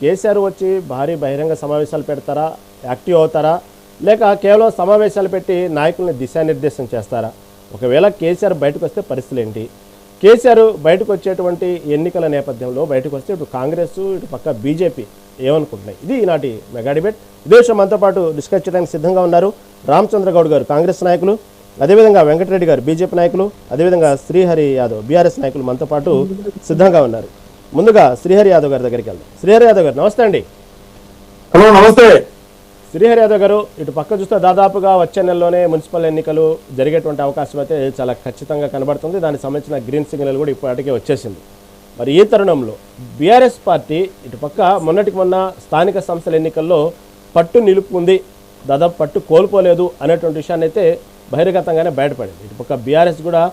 కేసీఆర్ వచ్చి భారీ బహిరంగ సమావేశాలు పెడతారా, యాక్టివ్ అవుతారా, లేక కేవలం సమావేశాలు పెట్టి నాయకుల్ని దిశానిర్దేశం చేస్తారా? ఒకవేళ కేసీఆర్ బయటకు వస్తే పరిస్థితులు ఏంటి? కేసీఆర్ బయటకు వచ్చేటువంటి ఎన్నికల నేపథ్యంలో బయటకు వస్తే ఇటు కాంగ్రెస్, ఇటు పక్క బీజేపీ ఏమనుకుంటున్నాయి? ఇది ఈనాటి మెగా డిబేట్. ఇదే విషయం మనతో పాటు డిస్కస్ చేయడానికి సిద్ధంగా ఉన్నారు రామచంద్ర గౌడ్ గారు, కాంగ్రెస్ నాయకులు, అదేవిధంగా వెంకటరెడ్డి గారు, బీజేపీ నాయకులు, అదేవిధంగా శ్రీహరి యాదవ్, బీఆర్ఎస్ నాయకులు మనతో పాటు సిద్ధంగా ఉన్నారు. ముందుగా శ్రీహరి యాదవ్ గారి దగ్గరికి వెళ్దాం. శ్రీహరి యాదవ్ గారు నమస్తే అండి. హలో నమస్తే. శ్రీహరి యాదవ్ గారు, ఇటు పక్క చూస్తే దాదాపుగా వచ్చే నెలలోనే మున్సిపల్ ఎన్నికలు జరిగేటువంటి అవకాశం అయితే చాలా ఖచ్చితంగా కనబడుతుంది. దానికి సంబంధించిన గ్రీన్ సిగ్నల్ కూడా ఇప్పటికే వచ్చేసింది. మరి ఈ తరుణంలో బీఆర్ఎస్ పార్టీ ఇటు పక్క మొన్నటికి మొన్న స్థానిక సంస్థల ఎన్నికల్లో పట్టు నిలుపుకుంది, దాదాపు పట్టు కోల్పోలేదు అనేటువంటి విషయాన్ని అయితే బహిర్గతంగానే బయటపడింది. ఇటు పక్క బీఆర్ఎస్ కూడా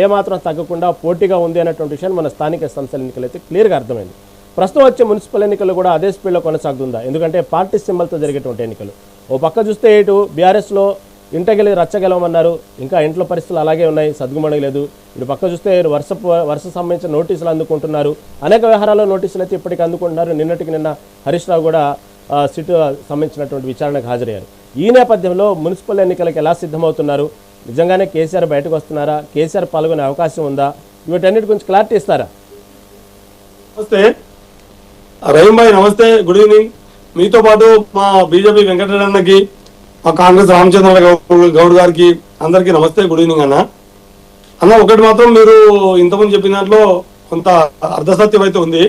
ఏమాత్రం తగ్గకుండా పోటీగా ఉంది అనేటువంటి విషయాన్ని మన స్థానిక సంస్థల ఎన్నికలు అయితే క్లియర్గా అర్థమైంది. ప్రస్తుతం వచ్చే మున్సిపల్ ఎన్నికలు కూడా అదే స్పీడ్లో కొనసాగుతుందా? ఎందుకంటే పార్టీ సింబల్తో జరిగేటువంటి ఎన్నికలు. ఓ పక్క చూస్తే ఇటు బీఆర్ఎస్లో ఇంటగెలి రచ్చగెలవమన్నారు, ఇంకా ఇంట్లో పరిస్థితులు అలాగే ఉన్నాయి, సద్గుమణగలేదు. ఇటు పక్క చూస్తే వరుస సంబంధించిన నోటీసులు అందుకుంటున్నారు, అనేక వ్యవహారాల్లో నోటీసులు అయితే ఇప్పటికీ అందుకుంటున్నారు. నిన్న హరీష్ రావు కూడా సిట్ సంబంధించినటువంటి విచారణకు హాజరయ్యారు. ఈ నేపథ్యంలో మున్సిపల్ ఎన్నికలకు ఎలా సిద్ధమవుతున్నారు? నిజంగానే కేసీఆర్ బయటకు వస్తున్నారా? కేసీఆర్ పాల్గొనే అవకాశం ఉందా? వీటన్నిటి గురించి క్లారిటీ ఇస్తారా? నమస్తే రహీం భాయ్, నమస్తే, గుడ్ ఈవినింగ్. మీతో పాటు మా బీజేపీ వెంకటరెడ్డి అన్నకి, మా కాంగ్రెస్ రామచంద్ర గౌడ్ గారికి అందరికీ నమస్తే, గుడ్ ఈవినింగ్ అన్న. ఒకటి మాత్రం మీరు ఇంతకుముందు చెప్పిన దాంట్లో కొంత అర్ధసత్యం అయితే ఉంది.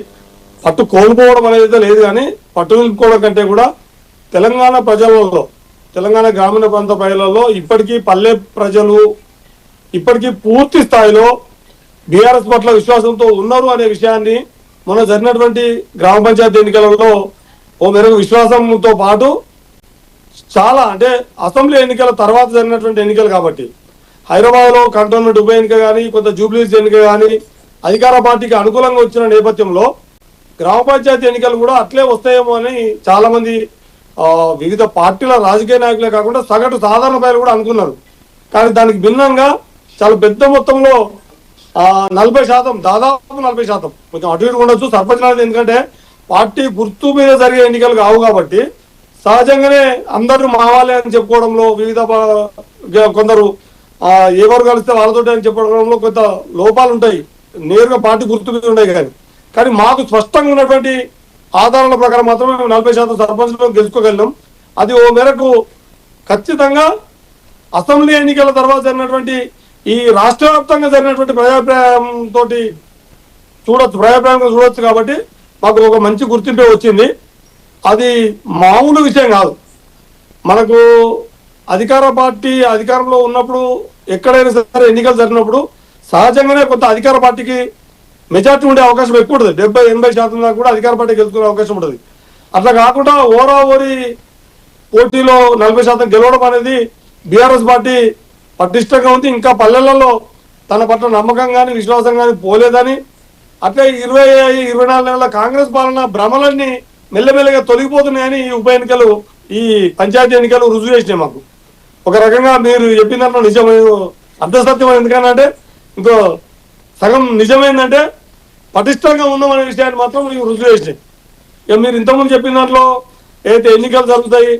పట్టు కోల్పోవడం అనేది అయితే లేదు, కానీ పట్టు నిలుపుకోవడం కంటే కూడా తెలంగాణ ప్రజలలో, తెలంగాణ గ్రామీణ ప్రాంత ప్రజలలో ఇప్పటికీ పల్లె ప్రజలు ఇప్పటికీ పూర్తి స్థాయిలో బీఆర్ఎస్ పట్ల విశ్వాసంతో ఉన్నారు అనే విషయాన్ని మొన్న జరిగినటువంటి గ్రామ పంచాయతీ ఎన్నికలలో ఓ మేరకు విశ్వాసంతో పాటు చాలా, అంటే అసెంబ్లీ ఎన్నికల తర్వాత జరిగినటువంటి ఎన్నికలు కాబట్టి హైదరాబాద్లో కంటోన్మెంట్ ఉప ఎన్నిక కానీ, కొంత జూబ్లీస్ ఎన్నిక కానీ అధికార పార్టీకి అనుకూలంగా వచ్చిన నేపథ్యంలో గ్రామ పంచాయతీ ఎన్నికలు కూడా అట్లే వస్తాయేమో అని చాలా మంది వివిధ పార్టీల రాజకీయ నాయకులే కాకుండా సగటు సాధారణ ప్రజలు కూడా అనుకున్నారు. కానీ దానికి భిన్నంగా చాలా పెద్ద మొత్తంలో 40%, దాదాపు 40%, కొంచెం అటు ఇటు ఉండొచ్చు సర్పంచ్ అనేది, ఎందుకంటే పార్టీ గుర్తు మీద జరిగే ఎన్నికలు కావు కాబట్టి సహజంగానే అందరూ మా వాళ్ళే అని చెప్పుకోవడంలో, వివిధ కొందరు ఎవరు కలిస్తే వాళ్ళతో అని చెప్పడంలో కొంత లోపాలు ఉంటాయి, నేరుగా పార్టీ గుర్తు మీద ఉన్నాయి. కానీ మాకు స్పష్టంగా ఉన్నటువంటి ఆధారాల ప్రకారం మాత్రమే మేము 40% సర్పంచ్లో గెలుచుకోగలిగాం. అది ఓ మేరకు ఖచ్చితంగా అసెంబ్లీ ఎన్నికల తర్వాత జరిగినటువంటి ఈ రాష్ట్ర వ్యాప్తంగా జరిగినటువంటి ప్రజాభిప్రాయంతో చూడొచ్చు కాబట్టి మాకు ఒక మంచి గుర్తింపే వచ్చింది. అది మామూలు విషయం కాదు. మనకు అధికార పార్టీ అధికారంలో ఉన్నప్పుడు, ఎక్కడైనా సరే ఎన్నికలు జరిగినప్పుడు సహజంగానే కొంత అధికార పార్టీకి మెజార్టీ ఉండే అవకాశం ఎక్కువ ఉంటుంది. 70-80% దాకా కూడా అధికార పార్టీ గెలుచుకునే అవకాశం ఉంటుంది. అట్లా కాకుండా ఓరి పోటీలో 40% గెలవడం అనేది బీఆర్ఎస్ పార్టీ పటిష్టంగా ఉంది. ఇంకా పల్లెలలో తన పట్ల నమ్మకం కానీ విశ్వాసం కానీ పోలేదని, అట్లే 20-24 నెలల కాంగ్రెస్ పాలన భ్రమలన్నీ మెల్లమెల్లగా తొలగిపోతున్నాయని ఈ ఉప ఎన్నికలు, ఈ పంచాయతీ ఎన్నికలు రుజువు చేసినాయి. మాకు ఒక రకంగా మీరు చెప్పిన దాంట్లో నిజమైన అర్ధసత్యం ఎందుకంటే ఇంకో సగం నిజమైందంటే పటిష్టంగా ఉన్నామనే విషయాన్ని మాత్రం మీకు రుజువు చేసినాయి. ఇక మీరు ఇంతకుముందు చెప్పిన దాంట్లో ఏదైతే ఎన్నికలు జరుగుతాయి,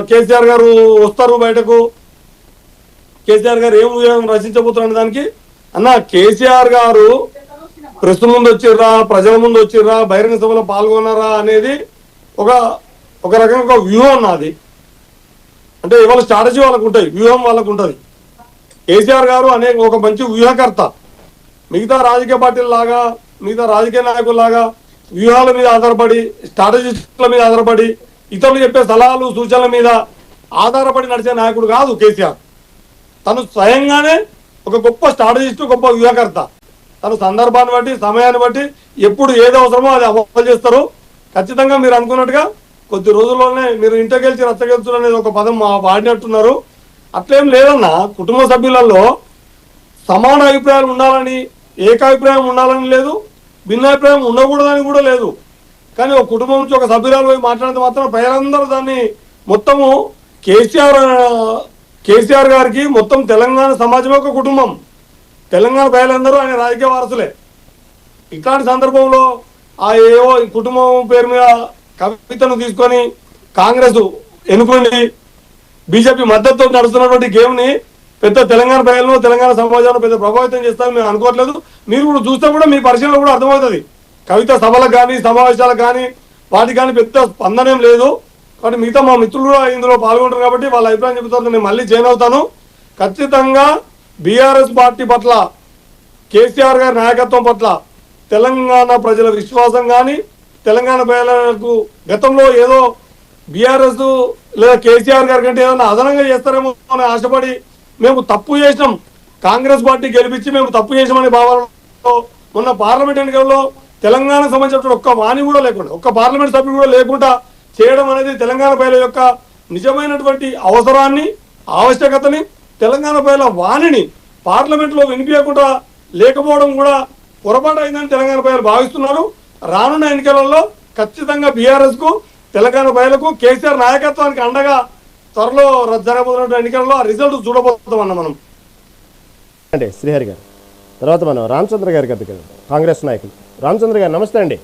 కేసీఆర్ గారు వస్తారు బయటకు, కేసీఆర్ గారు ఏం రచించబోతున్న దానికి కేసీఆర్ గారు ప్రెస్ ముందు వచ్చిర్రా, ప్రజల ముందు వచ్చిర్రా, బహిరంగ సభలో పాల్గొన్నారా అనేది ఒక రకంగా ఒక వ్యూహం నాది. అంటే ఇవాళ స్ట్రాటజీ వాళ్ళకు ఉంటాయి, వ్యూహం వాళ్ళకు ఉంటుంది. కేసీఆర్ గారు అనే ఒక మంచి వ్యూహకర్త. మిగతా రాజకీయ పార్టీల లాగా, మిగతా రాజకీయ నాయకుల్లాగా వ్యూహాల మీద ఆధారపడి, స్ట్రాటజిస్టుల మీద ఆధారపడి, ఇతరులు చెప్పే సలహాలు సూచనల మీద ఆధారపడి నడిచే నాయకుడు కాదు కేసీఆర్. తను స్వయంగానే ఒక గొప్ప స్ట్రాటజిస్టు, గొప్ప వ్యూహకర్త. తను సందర్భాన్ని బట్టి, సమయాన్ని బట్టి ఎప్పుడు ఏది అవసరమో అది అమలు చేస్తారు. ఖచ్చితంగా మీరు అనుకున్నట్టుగా కొద్ది రోజుల్లోనే మీరు ఇంటగెలిచి రచ్చగెలుచు అనేది ఒక పదం వాడినట్టున్నారు. అట్లేం లేదన్నా. కుటుంబ సభ్యులలో సమాన అభిప్రాయాలు ఉండాలని, ఏకాభిప్రాయం ఉండాలని లేదు, భిన్నాభిప్రాయం ఉండకూడదని కూడా లేదు. కానీ ఒక కుటుంబం నుంచి ఒక సభ్యురాలు పోయి మాట్లాడితే మాత్రం ప్రజలందరూ దాన్ని మొత్తము కేసీఆర్ గారికి మొత్తం తెలంగాణ సమాజమే ఒక కుటుంబం. తెలంగాణ ప్రజలందరూ ఆయన రాజకీయ వారసులే. ఇట్లాంటి సందర్భంలో ఆ ఏవో కుటుంబం పేరు మీద కవితను తీసుకొని కాంగ్రెస్ ఎన్నుకోండి బీజేపీ మద్దతుతో నడుస్తున్నటువంటి గేమ్ ని పెద్ద తెలంగాణ ప్రజలను తెలంగాణ సమాజాన్ని పెద్ద ప్రభావితం చేస్తారని మేము అనుకోవట్లేదు. మీరు కూడా చూస్తే కూడా మీ పరిశీలన కూడా అర్థమవుతుంది. కవిత సభలకు కానీ సమావేశాలకు కానీ వాటికి కానీ పెద్ద స్పందనేం లేదు. కాబట్టి మిగతా మా మిత్రులు కూడా ఇందులో పాల్గొంటారు కాబట్టి వాళ్ళ అభిప్రాయం చెబుతారు. నేను మళ్ళీ జాయిన్ అవుతాను. ఖచ్చితంగా బీఆర్ఎస్ పార్టీ పట్ల కేసీఆర్ గారి నాయకత్వం పట్ల తెలంగాణ ప్రజల విశ్వాసం కానీ తెలంగాణ ప్రజలకు గతంలో ఏదో బీఆర్ఎస్ లేదా కేసీఆర్ గారి కంటే ఏదైనా అదనంగా చేస్తారేమో అని ఆశపడి మేము తప్పు చేసినాం, కాంగ్రెస్ పార్టీ గెలిపించి మేము తప్పు చేసామనే భావనలో మొన్న పార్లమెంట్ ఎన్నికల్లో తెలంగాణకు సంబంధించిన ఒక్క వాణి కూడా లేకుండా ఒక్క పార్లమెంట్ సభ్యుడు కూడా లేకుండా చేయడం అనేది తెలంగాణ ప్రజల యొక్క నిజమైనటువంటి అవసరాన్ని ఆవశ్యకతని తెలంగాణ ప్రజల వాణిని పార్లమెంట్లో వినిపించకుండా లేకపోవడం కూడా పొరపాటు అయిందని తెలంగాణ ప్రజలు భావిస్తున్నారు. రానున్న ఎన్నికలలో ఖచ్చితంగా బీఆర్ఎస్ కు తెలంగాణ ప్రజలకు కేసీఆర్ నాయకత్వానికి అండగా త్వరలో జరగబోతున్న ఎన్నికల్లో ఆ రిజల్ట్ చూడబోతామన్న మనం. అంటే శ్రీహరి గారు తర్వాత మనం రామచంద్ర గారి దగ్గరికి వెళ్దాం. కాంగ్రెస్ నాయకులు రామచంద్ర గారు నమస్తే అండి.